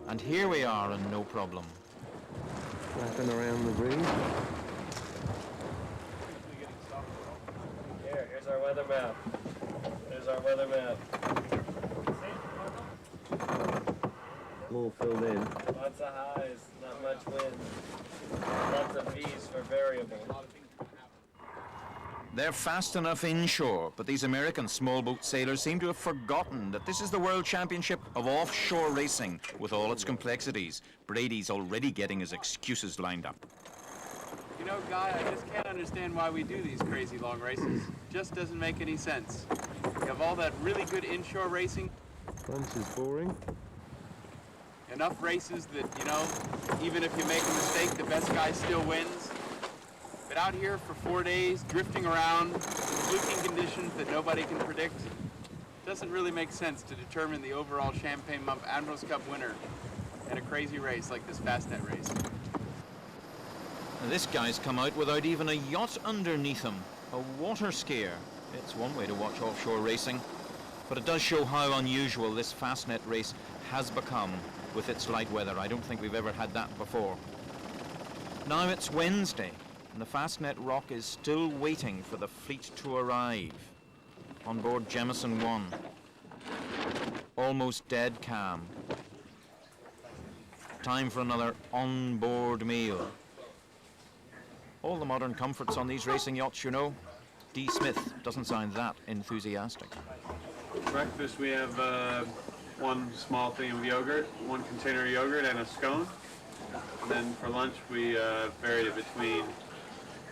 And here we are, and no problem. Flapping around the breeze. Here's our weather map. There's our weather map. All filled in. Lots of highs, not much wind. Lots of V's for variable. They're fast enough inshore, but these American small boat sailors seem to have forgotten that this is the World Championship of offshore racing with all its complexities. Brady's already getting his excuses lined up. You know, Guy, I just can't understand why we do these crazy long races. Just doesn't make any sense. You have all that really good inshore racing. Lunch is boring. Enough races that, you know, even if you make a mistake, the best guy still wins. But out here for 4 days, drifting around, fluking conditions that nobody can predict, doesn't really make sense to determine the overall Champagne Month Admirals Cup winner in a crazy race like this Fastnet race. Now, this guy's come out without even a yacht underneath him, a water skier. It's one way to watch offshore racing, but it does show how unusual this Fastnet race has become with its light weather. I don't think we've ever had that before. Now it's Wednesday, and the Fastnet Rock is still waiting for the fleet to arrive on board Jamison 1. Almost dead calm. Time for another on-board meal. All the modern comforts on these racing yachts, you know. D. Smith doesn't sound that enthusiastic. Breakfast, we have one small thing of yogurt, one container of yogurt, and a scone. And then for lunch, we varied it between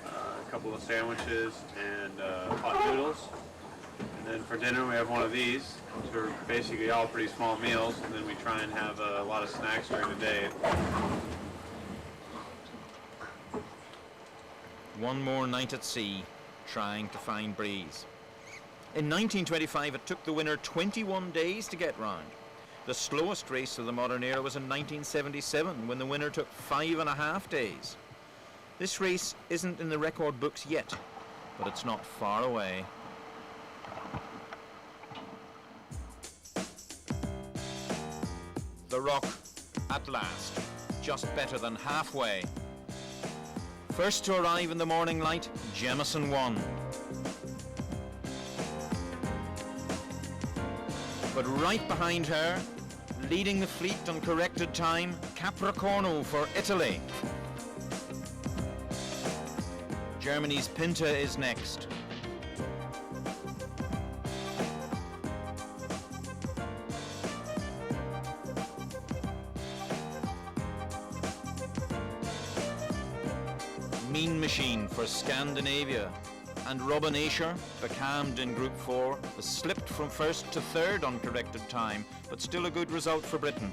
a couple of sandwiches and hot noodles. And then for dinner, we have one of these, which are basically all pretty small meals. And then we try and have a lot of snacks during the day. One more night at sea, trying to find breeze. In 1925, it took the winner 21 days to get round. The slowest race of the modern era was in 1977, when the winner took 5.5 days. This race isn't in the record books yet, but it's not far away. The Rock, at last, just better than halfway. First to arrive in the morning light, Jamison 1. But right behind her, leading the fleet on corrected time, Capricorno for Italy. Germany's Pinta is next. Mean Machine for Scandinavia. And Robin Asher, becalmed in Group 4, has slipped from first to third on corrected time, but still a good result for Britain.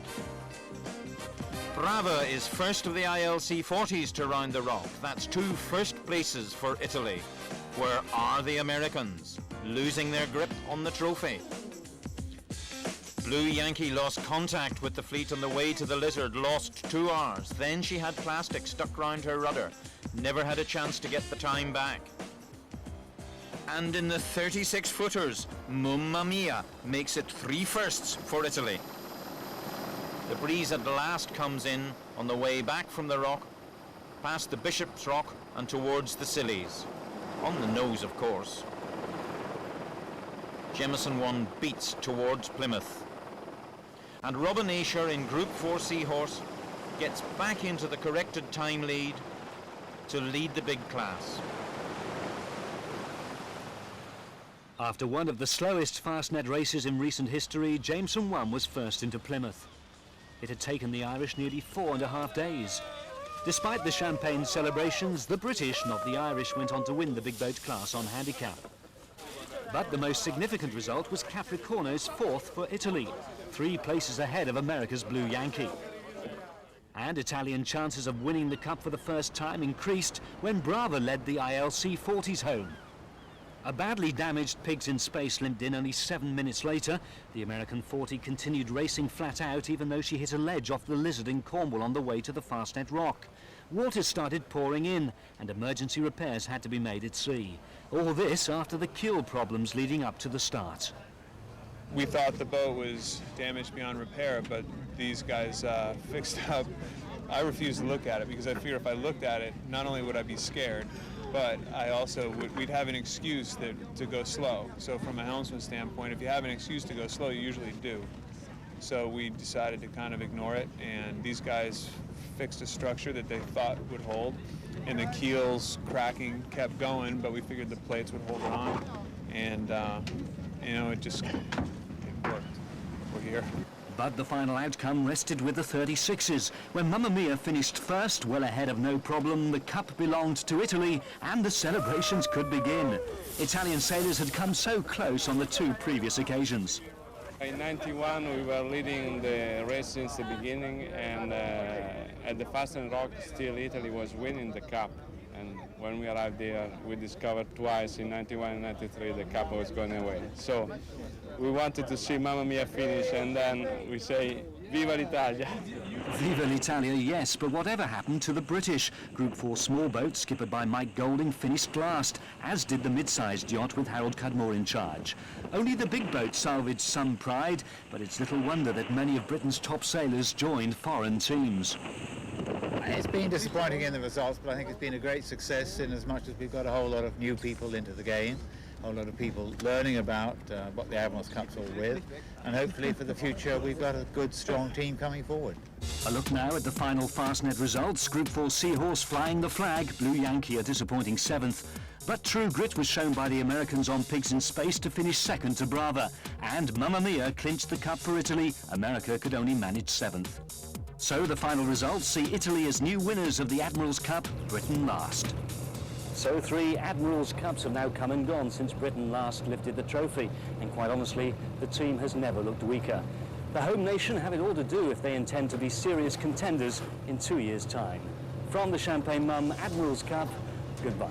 Brava is first of the ILC 40s to round the Rock. That's 2 first places for Italy. Where are the Americans? Losing their grip on the trophy. Blue Yankee lost contact with the fleet on the way to the Lizard, lost 2 hours. Then she had plastic stuck round her rudder. Never had a chance to get the time back. And in the 36-footers, Mamma Mia makes it 3 firsts for Italy. The breeze at last comes in on the way back from the Rock, past the Bishop's Rock and towards the Scillies. On the nose, of course. Jamison 1 beats towards Plymouth. And Robin Asher in Group 4 Seahorse gets back into the corrected time lead to lead the big class. After one of the slowest Fastnet races in recent history, Jamison 1 was first into Plymouth. It had taken the Irish nearly 4.5 days. Despite the champagne celebrations, the British, not the Irish, went on to win the big boat class on handicap. But the most significant result was Capricorno's 4th for Italy, 3 places ahead of America's Blue Yankee. And Italian chances of winning the Cup for the first time increased when Brava led the ILC 40s home. A badly damaged Pigs in Space limped in only 7 minutes later. The American 40 continued racing flat out even though she hit a ledge off the Lizard in Cornwall on the way to the Fastnet Rock. water started pouring in and emergency repairs had to be made at sea. All this after the keel problems leading up to the start. We thought the boat was damaged beyond repair, but these guys fixed up. I refused to look at it because I figured if I looked at it, not only would I be scared, but I also we'd have an excuse to go slow. So from a helmsman standpoint, if you have an excuse to go slow, you usually do. So we decided to kind of ignore it, and these guys fixed a structure that they thought would hold, and the keels cracking kept going, but we figured the plates would hold it on, and you know, it worked. We're here. But the final outcome rested with the 36s. When Mamma Mia finished first, well ahead of no problem, the cup belonged to Italy and the celebrations could begin. Italian sailors had come so close on the two previous occasions. In '91 we were leading the race since the beginning, and at the Fastnet Rock still Italy was winning the cup. And when we arrived there, we discovered twice in '91 and '93 the cup was going away. So we wanted to see Mamma Mia finish, and then we say, Viva l'Italia! Viva l'Italia, yes, but whatever happened to the British? Group 4 small boat, skippered by Mike Golding, finished last, as did the mid-sized yacht with Harold Cudmore in charge. Only the big boat salvaged some pride, but it's little wonder that many of Britain's top sailors joined foreign teams. It's been disappointing in the results, but I think it's been a great success in as much as we've got a whole lot of new people into the game, a whole lot of people learning about what the Admirals Cup's all with, and hopefully for the future we've got a good, strong team coming forward. A look now at the final Fastnet results. Group 4 Seahorse flying the flag, Blue Yankee a disappointing 7th. But true grit was shown by the Americans on Pigs in Space to finish second to Brava. And Mamma Mia clinched the cup for Italy. America could only manage 7th. So the final results see Italy as new winners of the Admirals Cup, Britain last. So 3 Admirals Cups have now come and gone since Britain last lifted the trophy, and quite honestly, the team has never looked weaker. The home nation have it all to do if they intend to be serious contenders in 2 years' time. From the Champagne Mum Admirals Cup, goodbye.